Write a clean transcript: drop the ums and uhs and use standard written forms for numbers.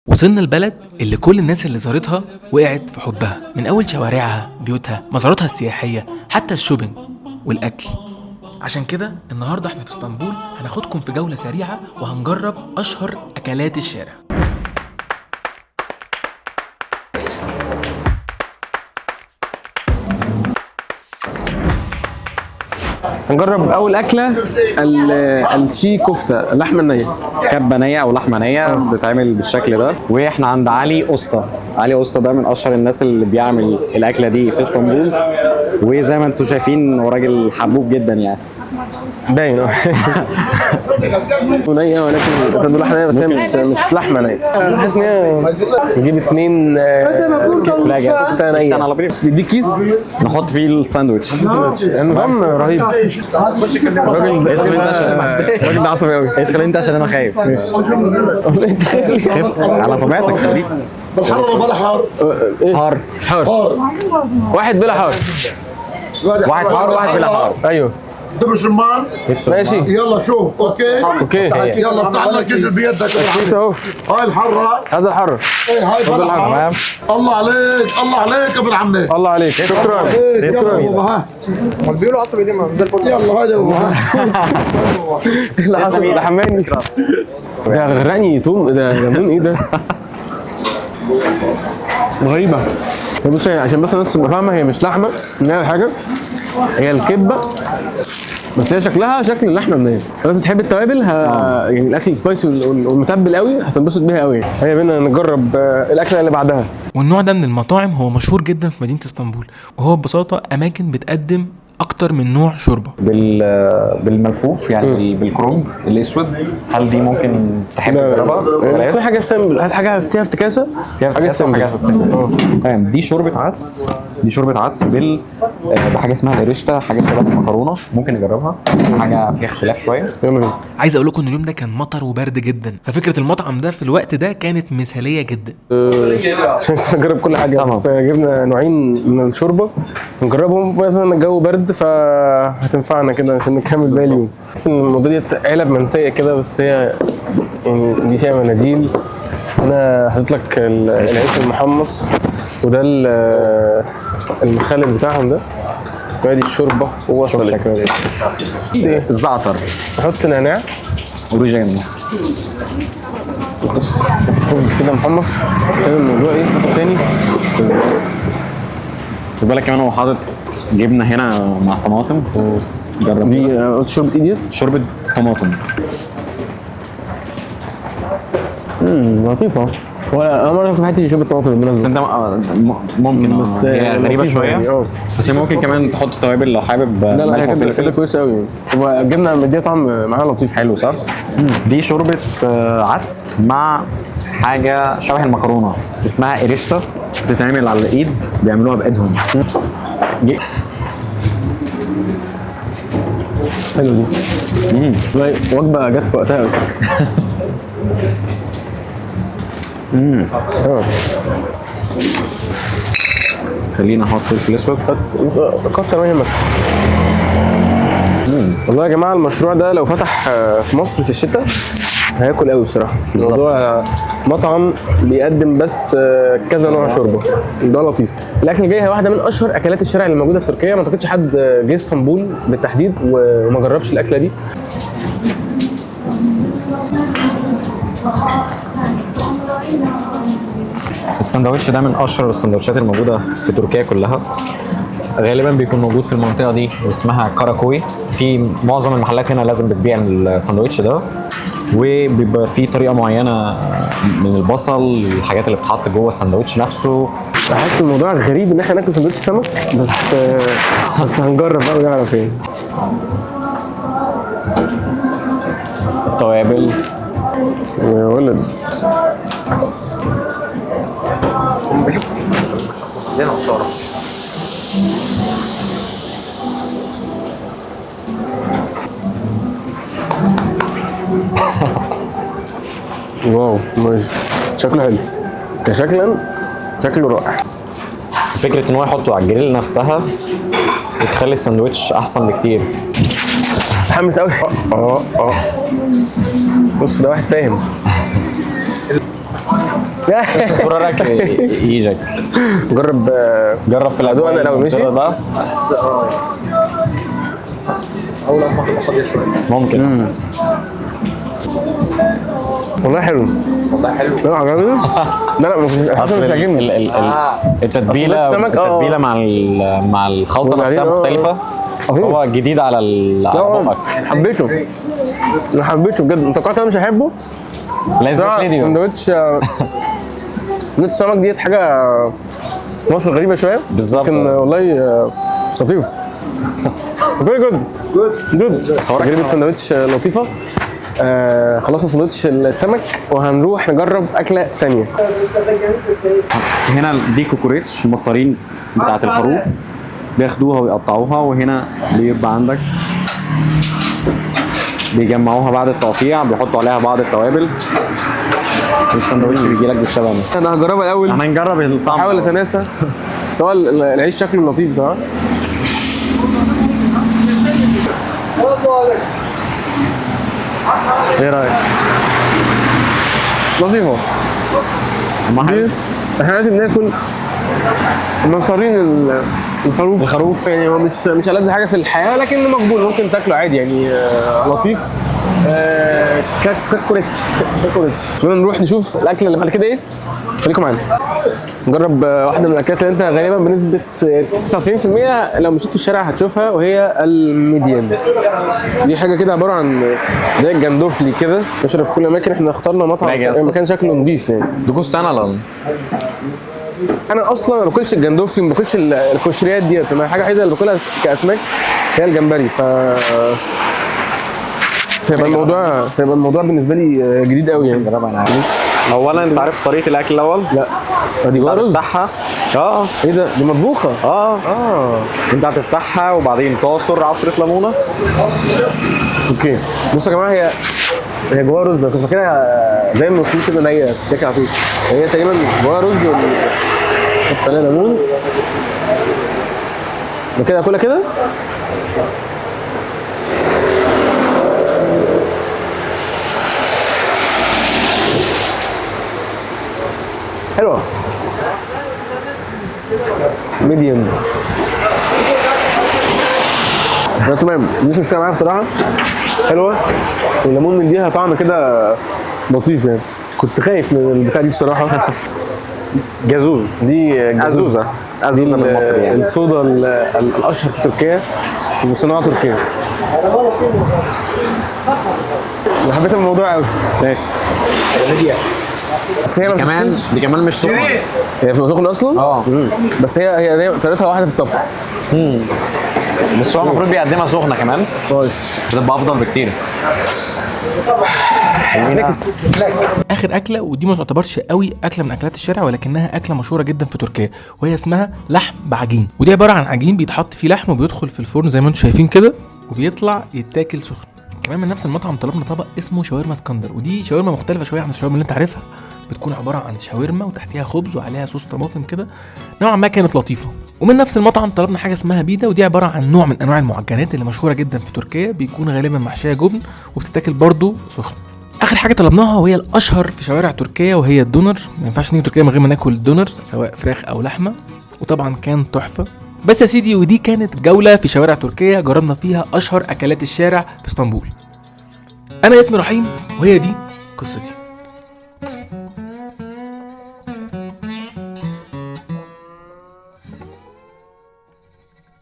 وصلنا البلد اللي كل الناس اللي زارتها وقعت في حبها، من أول شوارعها، بيوتها، مزاراتها السياحية، حتى الشوبينج والأكل. عشان كده النهاردة احنا في اسطنبول هناخدكم في جولة سريعة وهنجرب أشهر أكلات الشارع. هنجرب اول اكله الشي كفته، اللحمه النيه، كبه نيه او لحمه نيه بتتعمل بالشكل ده. واحنا عند علي اسطى. علي اسطى ده من اشهر الناس اللي بيعمل الاكله دي في اسطنبول، وزي ما انتم شايفين هو راجل حبوب جدا يعني. باين نيه، ولكن تدو لحمه نيه بس هي مش لحمه نيه. حاسس ان هي نجيب اتنين كفته نيه، بيديك كيس نحط فيه الساندوتش. نظام رهيب. الراجل ده عصبي قوي. ادخل انت عشان انا خايف. خايف على طبيعتك خليك. بالحر ولا بلا حار؟ حار. حار. واحد بلا حار. واحد حار وواحد بلا حار. ايوه دبر شمار. ماشي يلا شوف. اوكي يلا افتح لنا كيس بيدك. اهو هاي الحره. هذا الحر. ايه هاي بلا حار. الله عليك الله عليك يا ابن عمي. الله عليك. شكرا. يلا بابا ها. بيقولوا عصبي دي زي الفل. يلا هاي بابا ها. اللي حصل ده حماني. ده غرقني توم. ده ليمون ايه ده؟ غريبة. بص عشان بس الناس تبقى فاهمة، هي مش لحمة نية حاجة، هي الكبة بس هي شكلها شكل اللحمة النية. لازم تحب التوابل يعني الأكل السبايسي والمتبل قوي هتنبسط بيها قوي. هيا بينا نجرب الأكلة اللي بعدها. والنوع ده من المطاعم هو مشهور جدا في مدينة اسطنبول، وهو ببساطة أماكن بتقدم أكتر من نوع شوربة. بالملفوف يعني بالكرومب الاسود. هل دي ممكن تحب تجربها؟ في حاجة سمبل، هات حاجة فيها افتكاسة، حاجة سمبل. تمام. دي شوربة عدس. دي شوربة عدس بحاجة اسمها الريشتا، حاجة شبه المكرونة. ممكن نجربها، حاجة فيها اختلاف شوية. يلا بينا. عايز أقول لكم إن اليوم ده كان مطر وبرد جدا، ففكرة المطعم ده في الوقت ده كانت مثالية جدا. عشان نجرب كل حاجة. بس جبنا نوعين من الشوربة نجربهم، بما ان الجو برد فهتنفعنا كده عشان نكمل باقي اليوم. بس الموضوع دي علب منسية كده، بس هي يعني دي فيها مناديل. انا حاطط لك العيش المحمص، وده المخلل بتاعهم ده، وادي الشوربة ووصلت. دي الزعتر. نحط نعناع اوريجينال كده محمص عشان الموضوع ايه تاني. خد بالك كمان هو حاطط جبنه هنا مع طماطم. جرب دي قلت شوربة ايه ديت؟ شوربه طماطم. لطيفة. ولا انا مرة في حياتي شوربة طماطم بس انت ممكن بس هي غريبه شويه يعني. بس ممكن كمان تحط توابل لو حابب. لا هي كده كويسه قوي. وجبنا مديها طعم معاها لطيف حلو صح؟ دي شوربه عدس مع حاجه شبه المكرونه اسمها اريشتا، بتتعمل على الايد، بيعملوها بايدهم. حلو دي. وجبه جت في وقتها قوي. خلينا احط فلفل اسود. كتر ما يهمك. والله يا جماعه المشروع ده لو فتح في مصر في الشتاء هياكل قوي بصراحه. الموضوع مطعم بيقدم بس كذا نوع شوربه، ده لطيف. الاكل الجاي هي واحده من اشهر اكلات الشارع اللي موجوده في تركيا. ما اعتقدش حد جه اسطنبول بالتحديد وما جربش الاكله دي. السندوتش ده من اشهر السندوتشات الموجوده في تركيا كلها. غالبا بيكون موجود في المنطقه دي اسمها كاراكوي. في معظم المحلات هنا لازم بتبيع السندوتش ده، وبيبقى في طريقه معينه من البصل، الحاجات اللي بتتحط جوه السندوتش نفسه. بحس الموضوع غريب ان احنا ناكل سندوتش سمك، بس هنجرب بقى ونعرف ايه. التوابل يا ولد زي الخساره. واو ماشي. شكله حلو كشكلا، شكله رائع. فكره ان هو يحطه على الجريل نفسها بتخلي الساندوتش احسن بكتير. متحمس قوي. بص ده واحد فاهم. قرارك يجيك. جرب جرب في الأدوء أنا لو ماشي بقى اول اصبح تبقى فاضيه شويه. ممكن. والله حلو. والله حلو. لا عجبني. لا مش عاجبني. التتبيله أصل السمك التتبيله مع الخلطه والبعدين نفسها مختلفه. هو جديد على بقك. حبيته. انا حبيته بجد. توقعت انا مش هحبه. لازم تدي سندوتش سمك ديت حاجه في مصر غريبه شويه بالظبط. لكن والله لطيف. فيري جود. تجربه سندوتش لطيفه. خلصنا سندوتش السمك وهنروح نجرب اكله تانية. هنا دي كوكوريتش المصارين بتاعت الخروف بياخدوها ويقطعوها، وهنا بيبقى عندك بيجمعوها بعد التقطيع، بيحطوا عليها بعض التوابل والسندوتش بيجي لك بالشبه ده. انا هجربها الاول. احنا هنجرب الطعم. احاول اتناسى سواء العيش شكله لطيف صح؟ ايه رايك؟ لطيفه. دي احنا دلوقتي بناكل مصارين الخروف يعني هو مش ألذ حاجه في الحياه لكن مقبول ممكن تاكله عادي يعني لطيف. كاكوريتش. خلينا نروح نشوف الاكل اللي بعد كده ايه. خليكم معانا نجرب واحده من الاكلات اللي انت غالبا بنسبه 99% لو مشيت في الشارع هتشوفها وهي الميديان. دي حاجه كده عباره عن زي الجندوفلي كده نشرب في كل الاماكن. احنا اخترنا مكان شكله نظيف يعني. دوكوست انا اصلا ما باكلش الجندوفلي، ما باكلش الكشريات ديت. انا الحاجه الوحيده اللي باكلها كاسماك هي الجمبري. فيبقى الموضوع بالنسبه لي جديد قوي يعني. اولا انت عارف طريقه الاكل الاول؟ لا دي جوه رز هتفتحها. ايه ده؟ دي مطبوخه. انت هتفتحها وبعدين تعصر عصره ليمونه. اوكي بصوا يا جماعه هي جواها رز. كنت فاكرها زي ما المفروض كده نيه بتاكل على طول. هي تقريبا جواها رز نحط عليها ليمون وكده اكلها كده. حلوه ميديوم. تمام مش مشكله معايا بصراحه. حلوه الليمون مديها طعم كده لطيف يعني. كنت خايف من البتاع دي بصراحه. جازوز. دي عزوزه بالمصري يعني. الصودا الاشهر في تركيا وصناعه تركيا. انا حبيت الموضوع قوي. ماشي. بس هي دي كمان مش سخنه. هي سخنه اصلا؟ بس هي طريقتها واحده في الطبخ. بس هو المفروض بيقدمها سخنه كمان. كويس. بتبقى افضل بكتير. اخر اكله ودي ما تعتبرش قوي اكله من اكلات الشارع ولكنها اكله مشهوره جدا في تركيا وهي اسمها لحم بعجين. ودي عباره عن عجين بيتحط فيه لحم وبيدخل في الفرن زي ما انتم شايفين كده وبيطلع يتاكل سخن. كمان من نفس المطعم طلبنا طبق اسمه شاورما اسكندر ودي شاورما مختلفه شويه عن الشاورما اللي انت عارفها. بتكون عباره عن شاورما وتحتيها خبز وعليها صوص طماطم كده نوعا ما كانت لطيفه. ومن نفس المطعم طلبنا حاجه اسمها بيدا ودي عباره عن نوع من انواع المعجنات اللي مشهوره جدا في تركيا بيكون غالبا محشيه جبن وبتتاكل برضو سخن. اخر حاجه طلبناها وهي الاشهر في شوارع تركيا وهي الدونر. ما ينفعش نيجي تركيا من غير ما ناكل الدونر سواء فراخ او لحمه وطبعا كان تحفه. بس يا سيدي ودي كانت جوله في شوارع تركيا جربنا فيها اشهر اكلات الشارع في اسطنبول. انا اسمي رحيم وهي دي قصتي.